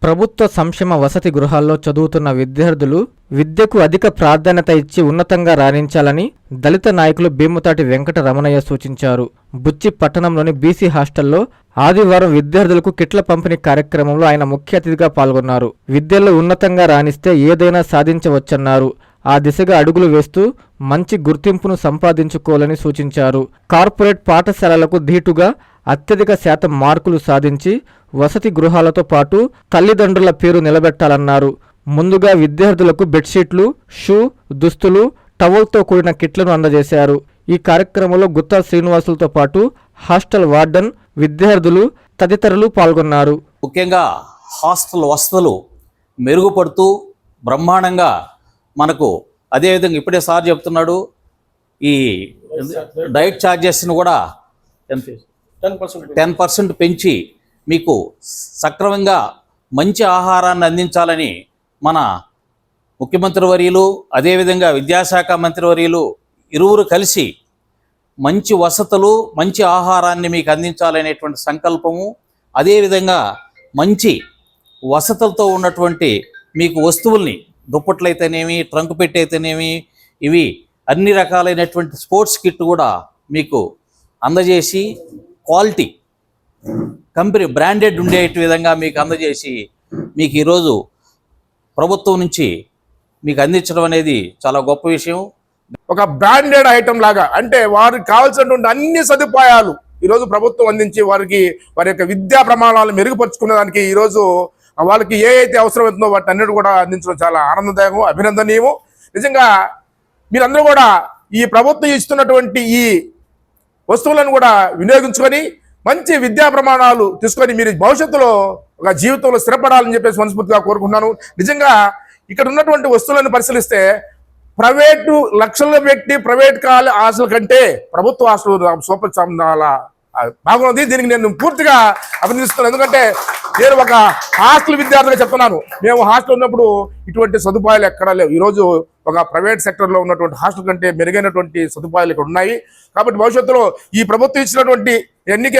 ప్రభుత్వ సంక్షేమ వసతి గృహాల్లో చదువుతున్న విద్యార్థులు విద్యకు అధిక ప్రాధాన్యత ఇచ్చి ఉన్నతంగా రాణించాలని దళిత నాయకులు భీముతాటి వెంకట రమణయ్య సూచించారు. బుచ్చి పట్టణంలోని బీసీ హాస్టల్లో ఆదివారం విద్యార్థులకు కిట్ల పంపిణీ కార్యక్రమంలో ఆయన ముఖ్య అతిథిగా పాల్గొన్నారు. విద్యలో ఉన్నతంగా రాణిస్తే ఏదైనా సాధించవచ్చన్నారు. ఆ దిశగా అడుగులు వేస్తూ మంచి గుర్తింపును సంపాదించుకోవాలని సూచించారు. కార్పొరేట్ పాఠశాలలకు ధీటుగా అత్యధిక శాతం మార్కులు సాధించి వసతి గృహాలతో పాటు తల్లిదండ్రుల పేరు నిలబెట్టాలన్నారు. ముందుగా విద్యార్థులకు బెడ్షీట్లు, షూ, దుస్తులు, టవల్తో కూడిన కిట్లను అందజేశారు. ఈ కార్యక్రమంలో గుత్తా శ్రీనివాసులతో పాటు హాస్టల్ వార్డెన్, విద్యార్థులు తదితరులు పాల్గొన్నారు. ముఖ్యంగా హాస్టల్ వసతులు మెరుగుపడుతూ బ్రహ్మాండంగా మనకు అదేవిధంగా ఇప్పుడే సార్ చెప్తున్నాడు, ఈ డైట్ ఛార్జెస్ను కూడా 10% పెంచి మీకు సక్రమంగా మంచి ఆహారాన్ని అందించాలని మన ముఖ్యమంత్రి వర్యులు అదేవిధంగా విద్యాశాఖ మంత్రివర్యులు ఇరువురు కలిసి మంచి వసతులు మంచి ఆహారాన్ని మీకు అందించాలనేటువంటి సంకల్పము, అదేవిధంగా మంచి వసతులతో ఉన్నటువంటి మీకు వస్తువుల్ని దుప్పట్లయితేనేమి, ట్రంక్ పెట్టి అయితేనేమి, ఇవి అన్ని రకాలైనటువంటి స్పోర్ట్స్ కిట్ కూడా మీకు అందజేసి క్వాలిటీ కంపెనీ బ్రాండెడ్ ఉండే విధంగా మీకు అందజేసి మీకు ఈరోజు ప్రభుత్వం నుంచి మీకు అందించడం అనేది చాలా గొప్ప విషయం. ఒక బ్రాండెడ్ ఐటమ్ లాగా, అంటే వారికి కావాల్సినటువంటి అన్ని సదుపాయాలు ఈరోజు ప్రభుత్వం అందించి వారికి వారి యొక్క విద్యా ప్రమాణాలను మెరుగుపరుచుకునే దానికి ఈరోజు వాళ్ళకి ఏ అయితే అవసరమవుతుందో వాటి అన్నిటి కూడా అందించడం చాలా ఆనందదాయకం, అభినందనీయము. నిజంగా మీరందరూ కూడా ఈ ప్రభుత్వం ఇస్తున్నటువంటి ఈ వస్తువులను కూడా వినియోగించుకొని మంచి విద్యా ప్రమాణాలు తీసుకొని మీరు భవిష్యత్తులో ఒక జీవితంలో స్థిరపడాలని చెప్పేసి మనస్ఫూర్తిగా కోరుకుంటున్నాను. నిజంగా ఇక్కడ ఉన్నటువంటి వస్తువులను పరిశీలిస్తే ప్రైవేటు లక్షల్లో పెట్టి ప్రైవేట్ హాస్టల్ కంటే ప్రభుత్వ హాస్టల్ సూపర్ చాలా బాగుంది. దీనికి నేను పూర్తిగా అభినందిస్తున్నాను. ఎందుకంటే నేను ఒక హాస్టల్ విద్యార్థిగా చెప్తున్నాను, మేము హాస్టల్ ఉన్నప్పుడు ఇటువంటి సదుపాయాలు ఎక్కడా లేవు. ఈరోజు ఒక ప్రైవేట్ సెక్టర్లో ఉన్నటువంటి హాస్టల్ కంటే మెరుగైనటువంటి సదుపాయాలు ఇక్కడ ఉన్నాయి. కాబట్టి భవిష్యత్తులో ఈ ప్రభుత్వం ఇచ్చినటువంటి ఎన్నిక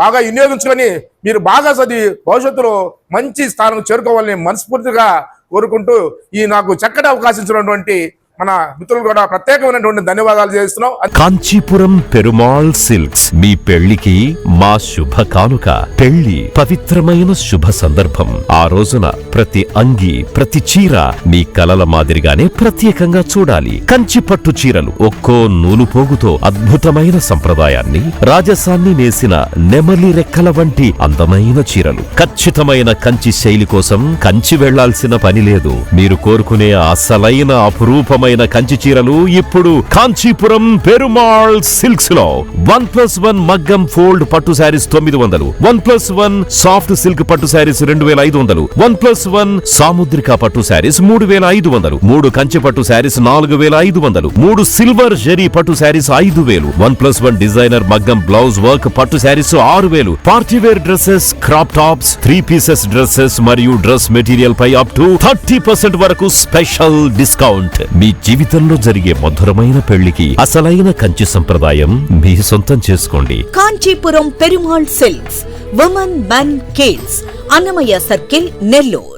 బాగా వినియోగించుకొని మీరు బాగా చదివి భవిష్యత్తులో మంచి స్థానం చేరుకోవాలని మనస్ఫూర్తిగా కోరుకుంటూ ఈ నాకు చక్కటి అవకాశం ఇచ్చినటువంటి మన మిత్రులు కూడా ప్రత్యేకమైనటువంటి ధన్యవాదాలు చేస్తున్నాం. కాంచీపురం పెరుమాళ్ సిల్క్స్ మీ పెళ్లికి మా శుభ కానుక. పెళ్లి పవిత్రమైన శుభ సందర్భం. ఆ రోజున ప్రతి అంగి, ప్రతి చీర మీ కలల మాదిరిగానే ప్రత్యేకంగా చూడాలి. కంచి పట్టు చీరలు ఒక్కో నూలు పోగుతో అద్భుతమైన సంప్రదాయాన్ని, రాజసాన్ని నేసిన నెమలి రెక్కల వంటి అందమైన చీరలు. ఖచ్చితమైన కంచి శైలి కోసం కంచి వెళ్లాల్సిన పని లేదు. మీరు కోరుకునే అసలైన అపురూపమైన కంచి చీరలు ఇప్పుడు కాంచీపురం పెరుమాళ్ సిల్క్స్ లో 1+1 మగ్గం ఫోల్డ్ పట్టు శారీస్ 900, 1+1 సాఫ్ట్ సిల్క్ పట్టు శారీస్ 2500, 1+1 సాముద్రిక పట్టు శారీస్ 3500, 3 కంచి పట్టు శారీస్ 4500, 3 సిల్వర్ జరీ పట్టు శారీస్ 5000, 1+1 డిజైనర్ మగ్గం బ్లౌజ్ వర్క్ పట్టు sarees 6000, party wear dresses, crop tops, 3 pieces dresses మరియు డ్రెస్ మెటీరియల్ పై అప్ టు 30% వరకు స్పెషల్ డిస్కౌంట్. మీ జీవితంలో జరిగే మధురమైన పెళ్లికి అసలైన కంచి సంప్రదాయం మీ సొంతం చేసుకోండి. Kanchipuram Perumal silks, women, men, kids, Annamayya circle, Nellore.